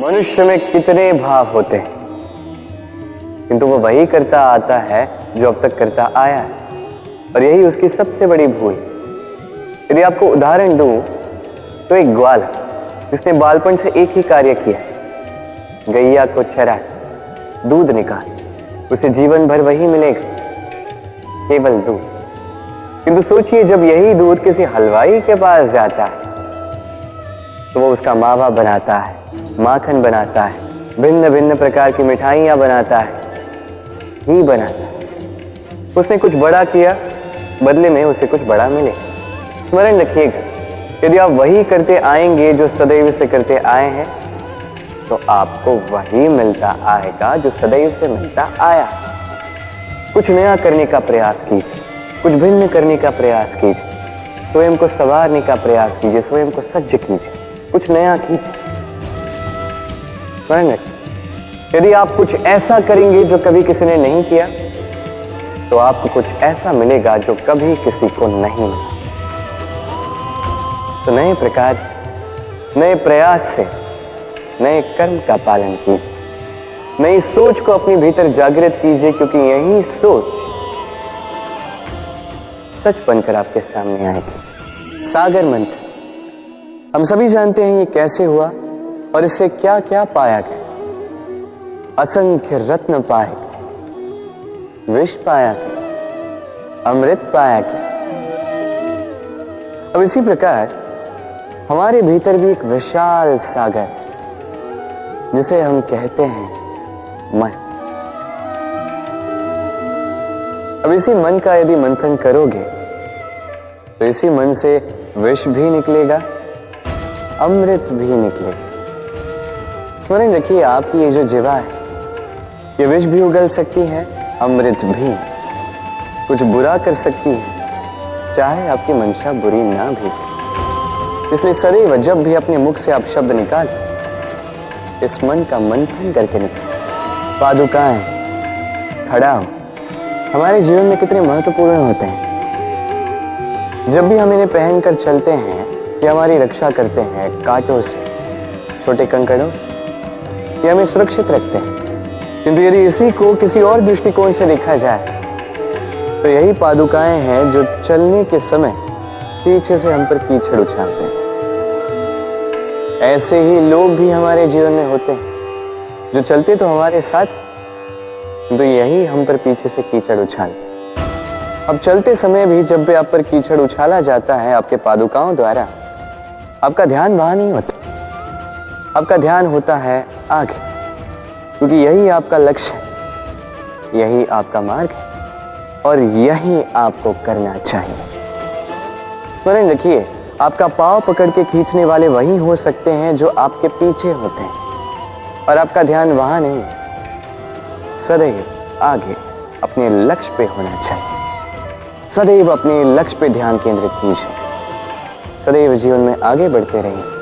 मनुष्य में कितने भाव होते हैं, किंतु वो वही करता आता है जो अब तक करता आया है, और यही उसकी सबसे बड़ी भूल। यदि आपको उदाहरण दूं तो एक ग्वाल जिसने बालपन से एक ही कार्य किया, गैया को चरा, दूध निकाल, उसे जीवन भर वही मिलेगा, केवल दूध। किंतु सोचिए, जब यही दूध किसी हलवाई के पास जाता है तो वो उसका मावा बनाता है, माखन बनाता है, भिन्न भिन्न प्रकार की मिठाइयां बनाता है, घी बनाता है। उसने कुछ बड़ा किया, बदले में उसे कुछ बड़ा मिले। स्मरण रखिएगा, यदि आप वही करते आएंगे जो सदैव से करते आए हैं, तो आपको वही मिलता आएगा जो सदैव से मिलता आया। कुछ नया करने का प्रयास कीजिए, कुछ भिन्न करने का प्रयास कीजिए, स्वयं को संवारने का प्रयास कीजिए, स्वयं को सज्ज कीजिए, कुछ नया कीजिए। यदि आप कुछ ऐसा करेंगे जो कभी किसी ने नहीं किया, तो आपको कुछ ऐसा मिलेगा जो कभी किसी को नहीं मिला। तो नए प्रकार, नए प्रयास से नए कर्म का पालन कीजिए, नई सोच को अपने भीतर जागृत कीजिए, क्योंकि यही सोच सच बनकर आपके सामने आएगी। सागर मंथन हम सभी जानते हैं ये कैसे हुआ और इससे क्या क्या पाया गया। असंख्य रत्न पाए गए, विष पाया गया, अमृत पाया गया। अब इसी प्रकार हमारे भीतर भी एक विशाल सागर, जिसे हम कहते हैं मन। अब इसी मन का यदि मंथन करोगे तो इसी मन से विष भी निकलेगा, अमृत भी निकलेगा। स्मरण रखिए, आपकी ये जो जीवा है, ये विष भी उगल सकती है, अमृत भी। कुछ बुरा कर सकती है, चाहे आपकी मंशा बुरी ना भी। इसलिए सदैव जब भी अपने मुख से आप शब्द निकाल, इस मन का मंथन करके निकाल। पादुकाएं, खड़ा हो, हमारे जीवन में कितने महत्वपूर्ण होते हैं। जब भी हम इन्हें पहनकर चलते हैं, ये हमारी रक्षा करते हैं कांटों से, छोटे कंकड़ों से, ये हमें सुरक्षित रखते हैं। किंतु यदि इसी को किसी और दृष्टिकोण से देखा जाए, तो यही पादुकाएं हैं जो चलने के समय पीछे से हम पर कीचड़ उछालते हैं। ऐसे ही लोग भी हमारे जीवन में होते हैं, जो चलते तो हमारे साथ, तो यही हम पर पीछे से कीचड़ उछालते हैं। अब चलते समय भी जब भी आप पर कीचड़ उछाला जाता है आपके पादुकाओं द्वारा, आपका ध्यान वहां नहीं होता, आपका ध्यान होता है आगे, क्योंकि यही आपका लक्ष्य है, यही आपका मार्ग है, और यही आपको करना चाहिए। स्मरण रखिए, आपका पांव पकड़ के खींचने वाले वही हो सकते हैं जो आपके पीछे होते हैं, और आपका ध्यान वहां नहीं, सदैव आगे अपने लक्ष्य पे होना चाहिए। सदैव अपने लक्ष्य पे ध्यान केंद्रित कीजिए, सदैव जीवन में आगे बढ़ते रहिए।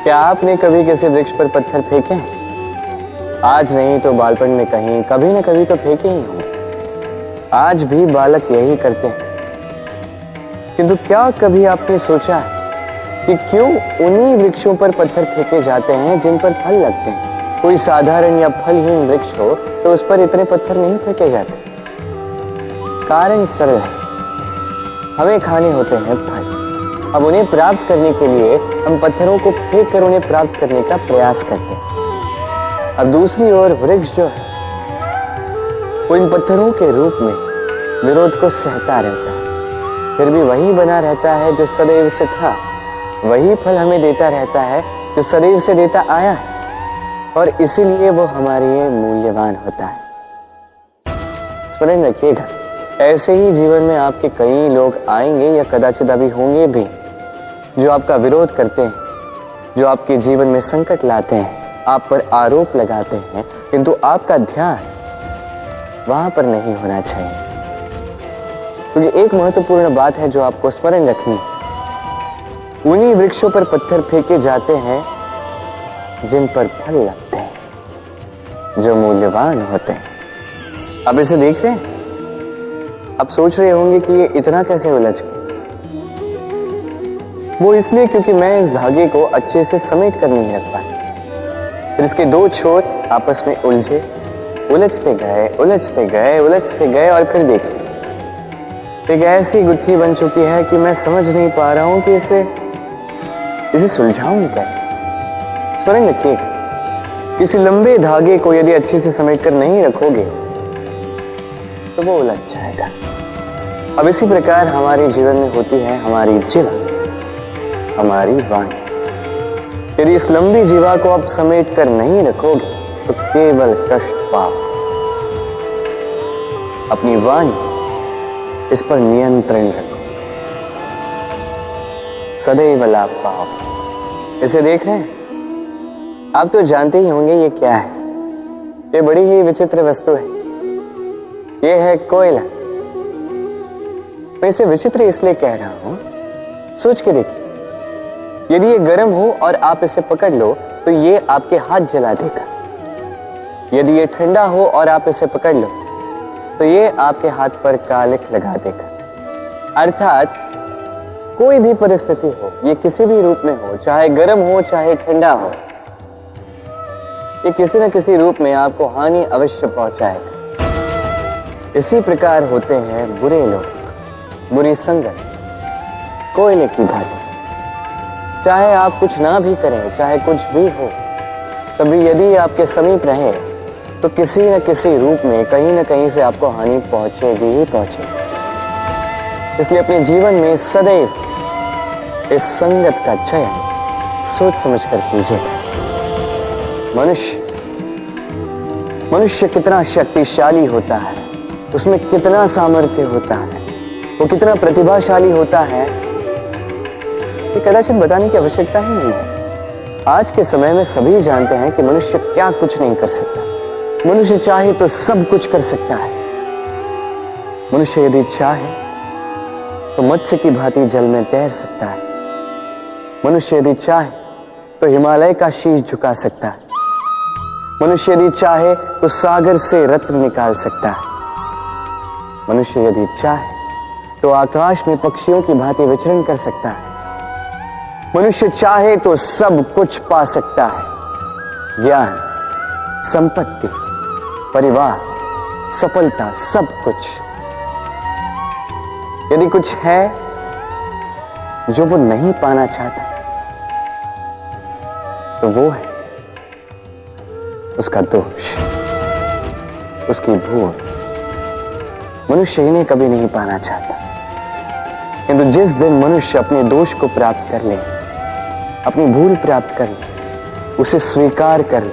क्या आपने कभी किसी वृक्ष पर पत्थर फेंके हैं? आज नहीं तो बालपन में कहीं कभी न कभी तो फेंके ही होंगे। आज भी बालक यही करते हैं। किंतु क्या कभी आपने सोचा है कि क्यों उन्हीं वृक्षों पर पत्थर फेंके जाते हैं जिन पर फल लगते हैं? कोई साधारण या फलहीन वृक्ष हो तो उस पर इतने पत्थर नहीं फेंके जाते। कारण सरल है, हमें खाने होते हैं फल। अब उन्हें प्राप्त करने के लिए हम पत्थरों को फेंक कर उन्हें प्राप्त करने का प्रयास करते हैं। अब दूसरी ओर वृक्ष जो है, वो इन पत्थरों के रूप में विरोध को सहता रहता है, फिर भी वही बना रहता है जो सदैव से था, वही फल हमें देता रहता है जो सदैव से देता आया है, और इसीलिए वो हमारे लिए मूल्यवान होता है। स्मरण रखिएगा, ऐसे ही जीवन में आपके कई लोग आएंगे या कदाचित अभी होंगे भी, जो आपका विरोध करते हैं, जो आपके जीवन में संकट लाते हैं, आप पर आरोप लगाते हैं, किंतु आपका ध्यान वहां पर नहीं होना चाहिए। क्योंकि एक महत्वपूर्ण बात है जो आपको स्मरण रखनी है, उन्हीं वृक्षों पर पत्थर फेंके जाते हैं जिन पर फल लगते हैं, जो मूल्यवान होते हैं। अब इसे देख रहे हैं? अब सोच रहे होंगे कि ये इतना कैसे उलझ गए। वो इसलिए क्योंकि मैं इस धागे को अच्छे से समेट कर नहीं रख पाया। फिर इसके दो छोर आपस में उलझे, उलझते गए उलझते गए उलझते गए और फिर देखिए एक ऐसी गुत्थी बन चुकी है कि मैं समझ नहीं पा रहा हूं कि इसे सुलझाऊं कैसे। स्मरण रखिए, किसी लंबे धागे को यदि अच्छे से समेट कर नहीं रखोगे तो वो उलझ जाएगा। अब इसी प्रकार हमारे जीवन में होती है हमारी जीवा, हमारी वाणी। यदि इस लंबी जीवा को आप समेट कर नहीं रखोगे तो केवल कष्ट पाओगे। अपनी वाणी, इस पर नियंत्रण रखो, सदैव लाभ पाओगे। इसे देख रहे हैं आप तो जानते ही होंगे ये क्या है। ये बड़ी ही विचित्र वस्तु है। ये है कोयला। मैं इसे विचित्र इसलिए कह रहा हूं, सोच के देखिए, यदि ये गर्म हो और आप इसे पकड़ लो तो ये आपके हाथ जला देगा। यदि ये ठंडा हो और आप इसे पकड़ लो तो ये आपके हाथ पर कालिख लगा देगा। अर्थात कोई भी परिस्थिति हो, ये किसी भी रूप में हो, चाहे गर्म हो चाहे ठंडा हो, ये किसी न किसी रूप में आपको हानि अवश्य पहुंचाएगा। इसी प्रकार होते हैं बुरे लोग, बुरी संगत, कोयले की भांति। चाहे आप कुछ ना भी करें, चाहे कुछ भी हो, तभी यदि आपके समीप रहे तो किसी न किसी रूप में कहीं न कहीं से आपको हानि पहुंचेगी ही पहुंचेगी। इसलिए अपने जीवन में सदैव इस संगत का चयन सोच समझ कर कीजिए। मनुष्य कितना शक्तिशाली होता है, उसमें कितना सामर्थ्य होता है, वो कितना प्रतिभाशाली होता है, ये कदाचित बताने की आवश्यकता ही नहीं है। आज के समय में सभी जानते हैं कि मनुष्य क्या कुछ नहीं कर सकता। मनुष्य चाहे तो सब कुछ कर सकता है। मनुष्य यदि चाहे तो मत्स्य की भांति जल में तैर सकता है। मनुष्य यदि चाहे तो हिमालय का शीश झुका सकता है। मनुष्य यदि चाहे तो सागर से रत्न निकाल सकता है। मनुष्य यदि चाहे तो आकाश में पक्षियों की भांति विचरण कर सकता है। मनुष्य चाहे तो सब कुछ पा सकता है। ज्ञान, संपत्ति, परिवार, सफलता, सब कुछ। यदि कुछ है जो वो नहीं पाना चाहता तो वो है उसका दोष, उसकी भूल। मनुष्य इन्हें कभी नहीं पाना चाहता, किंतु जिस दिन मनुष्य अपने दोष को प्राप्त कर ले, अपनी भूल प्राप्त कर ले, उसे स्वीकार कर ले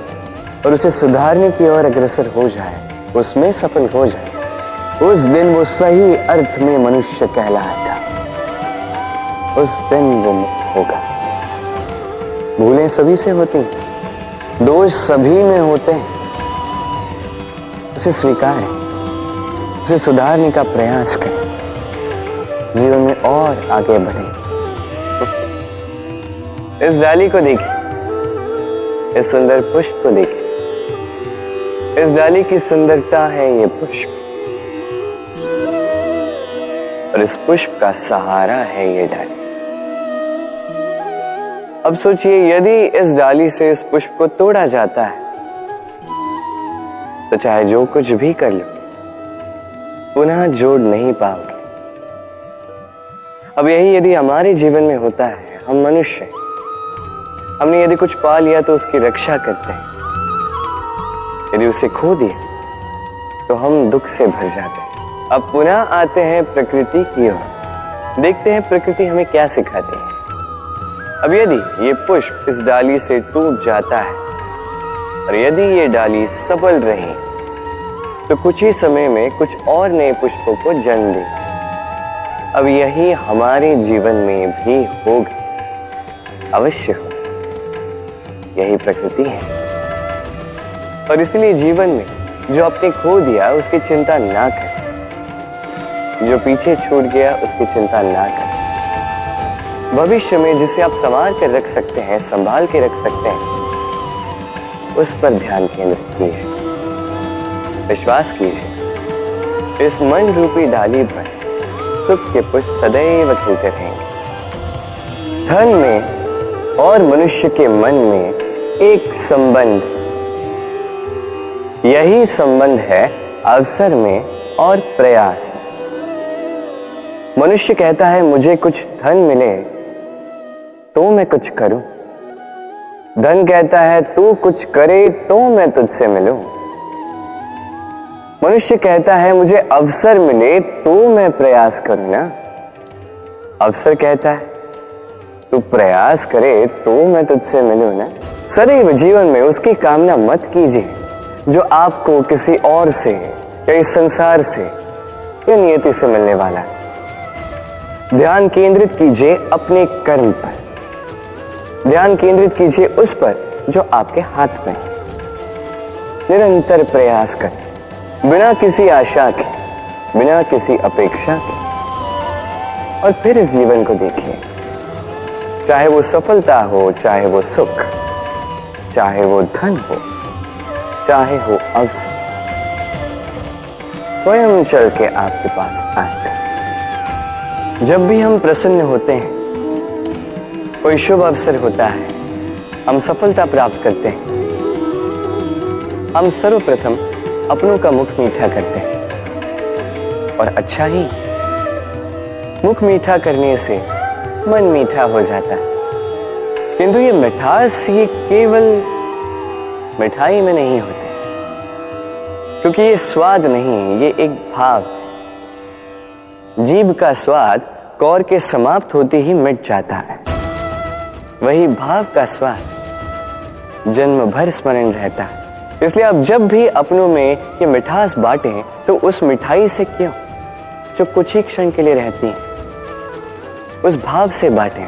और उसे सुधारने की ओर अग्रसर हो जाए, उसमें सफल हो जाए, उस दिन वो सही अर्थ में मनुष्य कहलाएगा। उस दिन वो मुक्त होगा। भूलें सभी से होती हैं, दोष सभी में होते हैं। उसे स्वीकारें, उसे सुधारने का प्रयास करें, जीवन में और आगे बढ़ें। इस डाली को देखिए, इस सुंदर पुष्प को देखिए। इस डाली की सुंदरता है ये पुष्प, और इस पुष्प का सहारा है ये डाली। अब सोचिए, यदि इस डाली से इस पुष्प को तोड़ा जाता है तो चाहे जो कुछ भी कर लो, पुनः जोड़ नहीं पाओगे। अब यही यदि हमारे जीवन में होता है, हम मनुष्य, हमने यदि कुछ पा लिया तो उसकी रक्षा करते हैं, यदि उसे खो दिया तो हम दुख से भर जाते हैं। अब पुनः आते हैं प्रकृति की ओर, देखते हैं प्रकृति हमें क्या सिखाती है। अब यदि ये पुष्प इस डाली से टूट जाता है और यदि ये डाली सबल रही तो कुछ ही समय में कुछ और नए पुष्पों को जन्म दे। अब यही हमारे जीवन में भी होगा, अवश्य हो। यही प्रकृति है, और इसलिए जीवन में जो आपने खो दिया उसकी चिंता ना करें, जो पीछे छूट गया उसकी चिंता ना करें। भविष्य में जिसे आप संभाल कर रख सकते हैं, संभाल के रख सकते हैं, उस पर ध्यान केंद्रित कीजिए, विश्वास कीजिए। इस मन रूपी डाली पर सुख के पुष्प सदैव खिलते रहेंगे। धन में और मनुष्य के मन में एक संबंध, यही संबंध है अवसर में और प्रयास में। मनुष्य कहता है मुझे कुछ धन मिले तो मैं कुछ करूं, धन कहता है तू कुछ करे तो मैं तुझसे मिलूं। मनुष्य कहता है मुझे अवसर मिले तो मैं प्रयास करूं ना, अवसर कहता है तू प्रयास करे तो मैं तुझसे मिलूं ना। सदैव जीवन में उसकी कामना मत कीजिए जो आपको किसी और से या इस संसार से या नियति से मिलने वाला है। ध्यान केंद्रित कीजिए अपने कर्म पर, ध्यान केंद्रित कीजिए उस पर जो आपके हाथ में है। निरंतर प्रयास करें बिना किसी आशा के, बिना किसी अपेक्षा के, और फिर इस जीवन को देखिए। चाहे वो सफलता हो, चाहे वो सुख, चाहे वो धन हो, चाहे हो अवसर, स्वयं चल के आपके पास आएगा। जब भी हम प्रसन्न होते हैं, कोई शुभ अवसर होता है, हम सफलता प्राप्त करते हैं, हम सर्वप्रथम अपनों का मुख मीठा करते हैं। और अच्छा ही, मुख मीठा करने से मन मीठा हो जाता है। किंतु ये मिठास ये केवल मिठाई में नहीं होती, क्योंकि ये स्वाद नहीं, ये एक भाव। जीभ का स्वाद कौर के समाप्त होते ही मिट जाता है, वही भाव का स्वाद जन्म भर स्मरण रहता है। इसलिए आप जब भी अपनों में ये मिठास बांटें तो उस मिठाई से क्यों, जो कुछ ही क्षण के लिए रहती है, उस भाव से बांटें,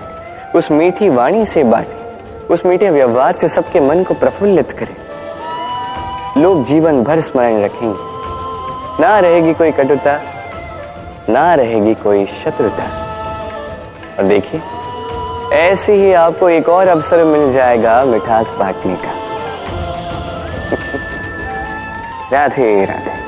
उस मीठी वाणी से बांटें, उस मीठे व्यवहार से सबके मन को प्रफुल्लित करें। लोग जीवन भर स्मरण रखेंगे, ना रहेगी कोई कटुता, ना रहेगी कोई शत्रुता। और देखिए, ऐसे ही आपको एक और अवसर मिल जाएगा मिठास बांटने का। राधे राधे।